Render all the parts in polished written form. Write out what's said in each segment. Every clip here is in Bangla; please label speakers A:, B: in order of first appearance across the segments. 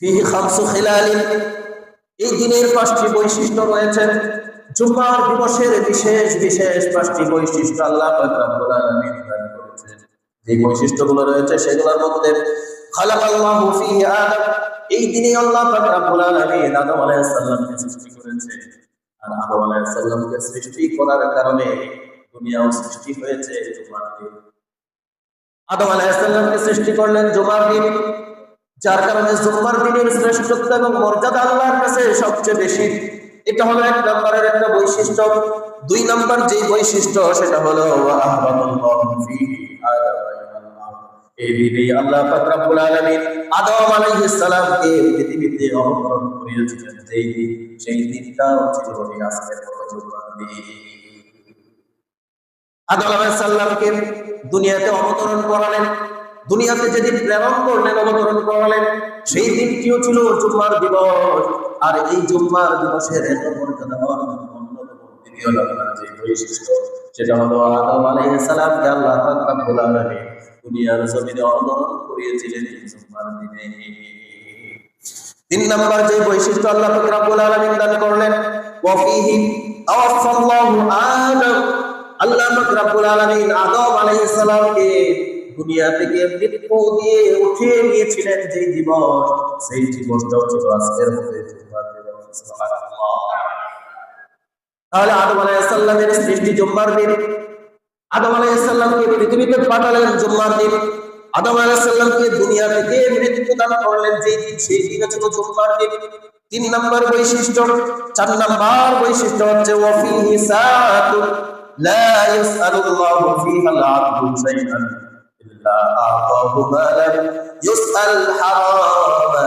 A: ফিহি খামসু খিলালিন, এই দিনের 5টি বৈশিষ্ট্য রয়েছে। জুমার দিবসের বিশেষ বিশেষ 5টি বৈশিষ্ট্য আল্লাহ পাক রব্বুল আলামিন দান করেছেন। যে বৈশিষ্ট্যগুলো রয়েছে সেগুলোর মধ্যে খালাকাল্লাহু ফিহি আদম, এই দিনে আল্লাহ পাক রব্বুল আলামিন আদম আলাইহিস সালামকে সৃষ্টি করেছেন। আর আদম আলাইহিস সালামকে সৃষ্টি করার কারণে দুনিয়াও সৃষ্টি হয়েছে জুমার দিন। আদম আলাইহিস সালামকে সৃষ্টি করলেন জুমার দিন, যার কারণে জুমার দিনের শ্রেষ্ঠত্ব এবং মর্যাদা আল্লাহর কাছে সবচেয়ে বেশি। এটা হলো 1 নম্বরের একটা বৈশিষ্ট্য। 2 নম্বর যে বৈশিষ্ট্য সেটা হলো এই দিনে আল্লাহ পাক রব্বুল আলামিন আদম আলাইহিস সালামকে পৃথিবীতে অবতরণ করিয়েছিলেন। সেই দিনটাও ছিল আজকের মতো জুমার দিন। আদম আলাইহিস সালামকে দুনিয়াতে অবতরণ করালেন, দুনিয়াতে যেদিন প্রেরণ করলেন, অবতরণ করালেন, সেই দিনটিও ছিল জুমার দিবস। আর এই জুমার দিবসের এত মর্যাদা হওয়ার অন্যতম দ্বিতীয় নম্বর যে বৈশিষ্ট্য সেটা হলো আদম আলাইহিস সালামকে আল্লাহ পাক রব্বুল আলামিন দুনিয়ার জমিনে অবতরণ করিয়েছিলেন এই জুমার দিনে। 3 নম্বর যে বৈশিষ্ট্য আল্লাহ পাক রব্বুল আলামিন দান করলেন, ওয়া ফিহি তাওয়াফাল্লাহু আদম, আল্লাহ পাক রব্বুল আলামিন আদম আলাইহিস সালামকে দুনিয়া থেকে মৃত্যু দিয়ে উঠিয়ে নিয়েছিলেন যে দিবস, সেই দিবসটাও ছিল আজকের মতো জুমার দিবস। সুবহানাল্লাহ। তাহলে আদম আলাইহিস সালামের সৃষ্টি জুমার দিন, আদম আলাইহিস সালামকে পৃথিবীতে পাঠালেন জুমার দিন, আদম আলাইহিস সালামকে দুনিয়া থেকে মৃত্যু দান করলেন যে দিন, সেই দিন ছিল জুমার দিন। 3 নম্বর বৈশিষ্ট্য। 4 নম্বর বৈশিষ্ট্য হচ্ছে ওয়া ফিহি সাআতুন লা ইয়াসআলুল্লাহু ফিহা আল-'আবদু শাইআন ইল্লা আ'তাহু মা লাম ইউসআল হারামা।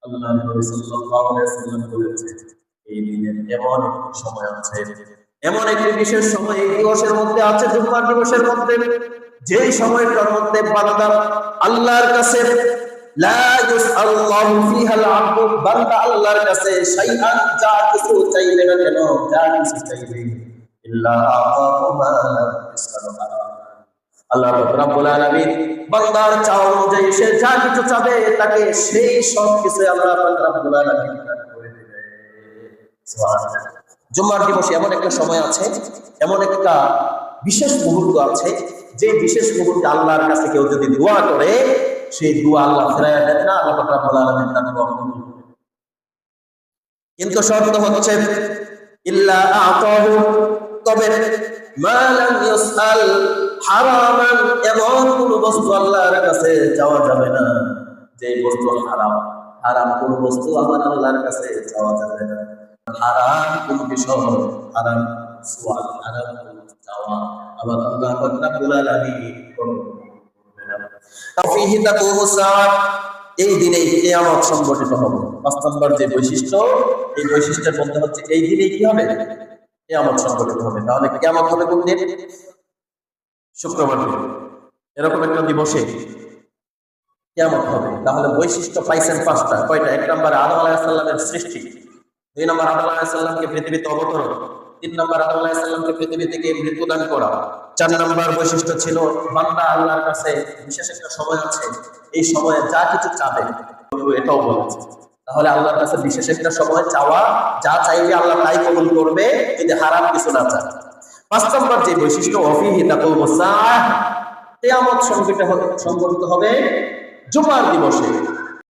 A: আল্লাহ নবী সাল্লাল্লাহু আলাইহি ওয়াসাল্লাম বলেছেন, এই দিনের এমন একটি সময় আছে, এমন একটি বিশেষ সময় এই দিবসের মধ্যে আছে, জুমার দিবসের মধ্যে, যেই সময়টার মধ্যে বান্দা আল্লাহর কাছে লা ইউসআলুল্লাহু ফিহা আল-'আবদু, বান্দা আল্লাহর কাছে শাইআন, যা কিছু চাইবে না কেন, যা কিছু চাইবে, ইল্লা আ'তাহু মা লাম ইউসআল হারামা, আল্লাহ রাব্বুল আলামিন বান্দার চাওয়া অনুযায়ী সে যা কিছু চাবে তাকে সেই সব কিছু আল্লাহ রাব্বুল আলামিন দান করে দিবেন। সুবহানাল্লাহ। জুমার দিবসে এমন একটা সময় আছে, এমন একটা বিশেষ মুহূর্ত আছে, যে বিশেষ মুহূর্তে আল্লাহর কাছে কেউ যদি দোয়া করে, সেই দোয়া আল্লাহ ফিরাইয়া দেন না, আল্লাহ রাব্বুল আলামিন তার দোয়া কবুল করেন। কিন্তু শর্ত হচ্ছে ইল্লা আ'তাহু, তবে মা লাম ইউসআল হারামান, এমন কোন বস্তু আল্লাহর কাছে চাওয়া যাবে না যে বস্তু হারাম। হারাম কোন বস্তু আমার আল্লাহর কাছে চাওয়া যাবে না। হারাম কোন বিষয়, হারাম সুয়াল, হারাম চাওয়া আবার আল্লাহ পাক রব্বুল আলামিন করবে না। তাফিহি তাকুমু সাআত, এই দিনে কিয়ামত সংঘটিত হবে। 5 নম্বর যে বৈশিষ্ট্য, এই বৈশিষ্ট্যের মধ্যে হচ্ছে এই দিনে কি হবে, কিয়ামত সংঘটিত হবে। তাহলে কিয়ামত হবে কোন দিন? শুক্রবার দিন। এরকম একটা দিবসে কিয়ামত হবে। তাহলে বৈশিষ্ট্য পাইছেন 5টা। কয়টা? 1 নম্বর আদম আলাইহিস সালামের সৃষ্টি, 2 নম্বর আদম আলাইহিস সালামকে পৃথিবীতে অবতরণ, 3 নম্বর আদম আলাইহিস সালামকে পৃথিবী থেকে মৃত্যুদান করা, 4 নম্বর বৈশিষ্ট্য ছিল বান্দা আল্লাহর কাছে বিশেষ একটা সময় আছে, এই সময়ে যা কিছু চাবে, এটাও বলেছে। তাহলে আল্লাহর কাছে বিশেষ একটা সময় চাওয়া, যা চাইবে আল্লাহ তাই কবুল করবে, যদি হারাম কিছু না চায়। 5 নম্বর যে বৈশিষ্ট্য ওয়াফিহি তাকুমু সাআহ, কিয়ামত সংঘটিত হবে জুমার দিবসে।